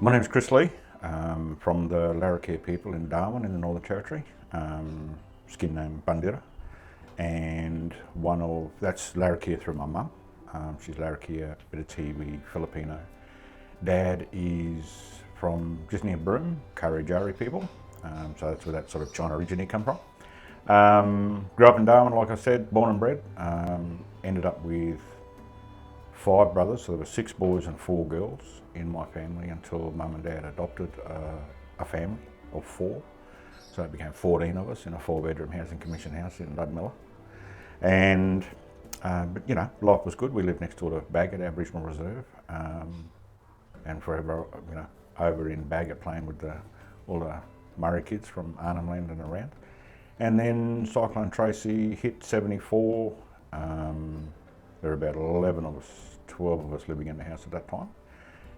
My name's Chris Lee, from the Larrakia people in Darwin in the Northern Territory, skin name Bandera, and that's Larrakia through my mum. She's Larrakia, bit of Tiwi, Filipino. Dad is from just near Broome, Kurri-Jarri people, so that's where that sort of China origin come from. Grew up in Darwin, like I said, born and bred. Ended up with 5 brothers, so there were 6 boys and 4 girls in my family until mum and dad adopted a family of 4. So it became 14 of us in a 4-bedroom housing commission house in Ludmilla. And, but you know, life was good. We lived next door to Bagot Aboriginal Reserve, and forever, you know, over in Bagot playing with all the Murray kids from Arnhem Land and around. And then Cyclone Tracy hit 74. There were about 11 of us, 12 of us living in the house at that time,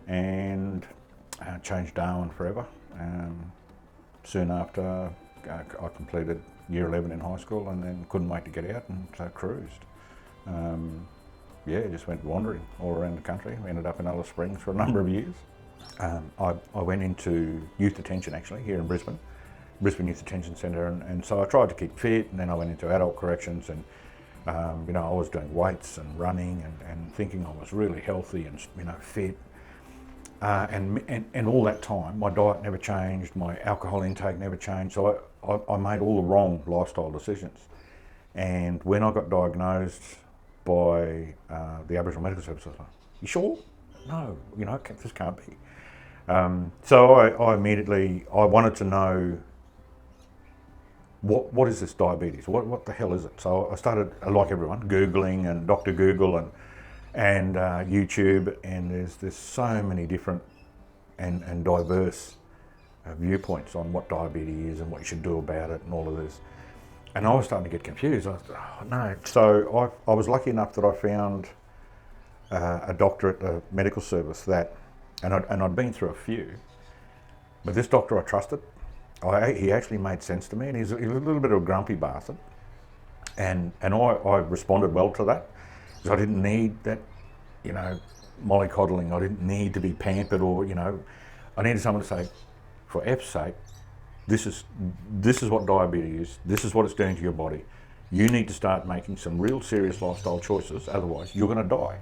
and changed Darwin forever. Soon after, I completed year 11 in high school and then couldn't wait to get out, and so cruised. Yeah, just went wandering all around the country. We ended up in Alice Springs for a number of years. I went into youth detention actually here in Brisbane Youth Detention Centre, and so I tried to keep fit, and then I went into adult corrections, and you know, I was doing weights and running and thinking I was really healthy and, you know, fit. And all that time, my diet never changed, my alcohol intake never changed, so I made all the wrong lifestyle decisions. And when I got diagnosed by the Aboriginal Medical Service, I was like, "You sure? No, you know, this can't be." So I immediately, I wanted to know, what is this diabetes? What the hell is it? So I started, like everyone, Googling and Dr. Google and YouTube, and there's so many different and diverse viewpoints on what diabetes is and what you should do about it and all of this. And I was starting to get confused. I was, oh no. So I was lucky enough that I found a doctor at the medical service that, and I'd been through a few, but this doctor I trusted. He actually made sense to me, and he's a little bit of a grumpy bastard, and I responded well to that, because I didn't need that, you know, mollycoddling. I didn't need to be pampered, or, you know, I needed someone to say, for F's sake, this is what diabetes is, this is what it's doing to your body. You need to start making some real serious lifestyle choices, otherwise you're going to die.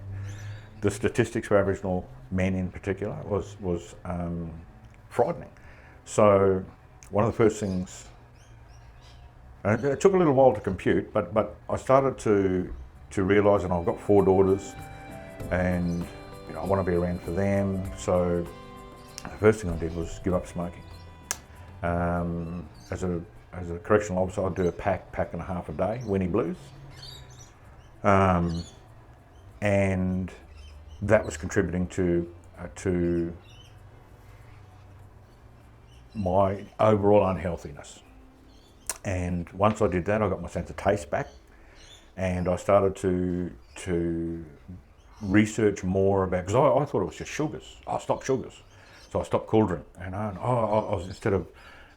The statistics for Aboriginal men in particular was frightening. So one of the first things, and it took a little while to compute, but I started to realise, and I've got 4 daughters, and you know, I want to be around for them. So the first thing I did was give up smoking. As a correctional officer, I'd do a pack and a half a day, Winnie Blues, and that was contributing to my overall unhealthiness. And once I did that, I got my sense of taste back, and I started to research more about, because I thought it was just sugars. I stopped sugars, so I stopped cool drink, and I was, instead of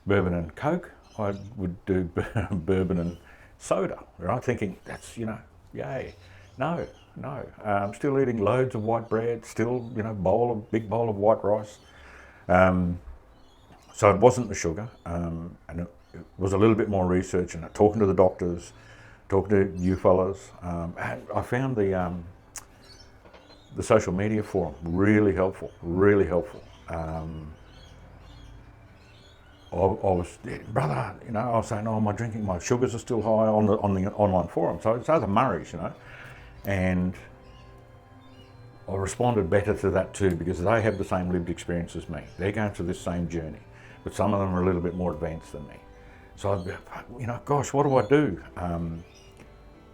bourbon and Coke, I would do bourbon and soda, right? Thinking that's, you know, yay. No, I'm still eating loads of white bread, still, you know, big bowl of white rice. So it wasn't the sugar, and it was a little bit more research and talking to the doctors, talking to you fellas. And I found the social media forum really helpful, really helpful. I was, brother, you know, I was saying, oh, my sugars are still high on the online forum. So it's other Murrays, you know, and I responded better to that too, because they have the same lived experience as me. They're going through this same journey, but some of them are a little bit more advanced than me. So I'd be, you know, gosh, what do I do?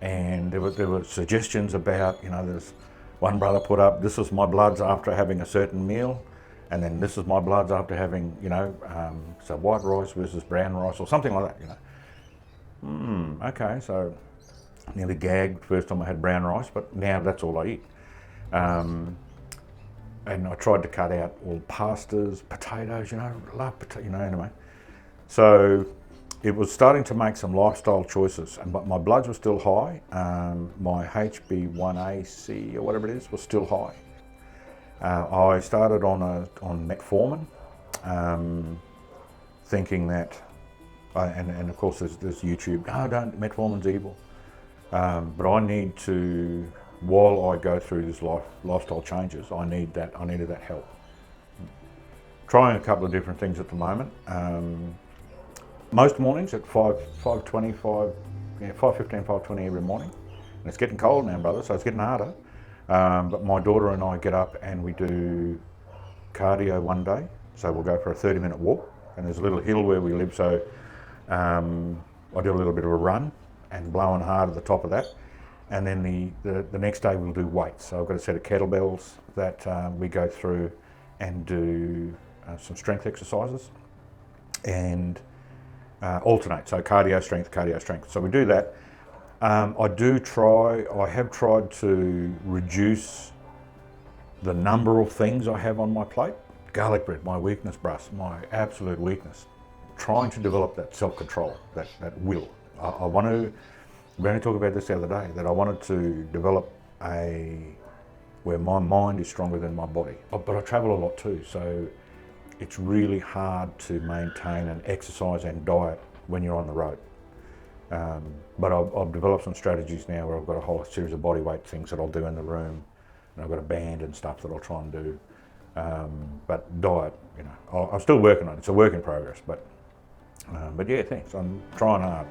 And there were suggestions about, you know, there's one brother put up, this is my bloods after having a certain meal, and then this is my bloods after having, you know, so white rice versus brown rice or something like that, you know. Okay, so nearly gagged first time I had brown rice, but now that's all I eat. And I tried to cut out all pastas, potatoes, you know, love potato, you know, anyway. So it was starting to make some lifestyle choices, but my bloods were still high. My HB1AC or whatever it is was still high. I started on metformin, thinking that, and of course there's YouTube. No, don't. Metformin's evil. But I need to, while I go through this lifestyle changes, I needed that help. Trying a couple of different things at the moment. Most mornings at 5:20, 5:15, 5:20 every morning. And it's getting cold now, brother, so it's getting harder. But my daughter and I get up and we do cardio one day. So we'll go for a 30-minute walk, and there's a little hill where we live, so I do a little bit of a run and blowing hard at the top of that. And then the next day we'll do weights. So I've got a set of kettlebells that we go through and do some strength exercises and alternate. So cardio, strength. So we do that. I have tried to reduce the number of things I have on my plate. Garlic bread, my weakness, Bruss, my absolute weakness. Trying to develop that self-control, that will. I want to, we only talked about this the other day, that I wanted to develop where my mind is stronger than my body. But I travel a lot too, so it's really hard to maintain an exercise and diet when you're on the road. But I've developed some strategies now where I've got a whole series of body weight things that I'll do in the room, and I've got a band and stuff that I'll try and do. But diet, you know, I'm still working on it. It's a work in progress, but yeah, thanks. I'm trying hard.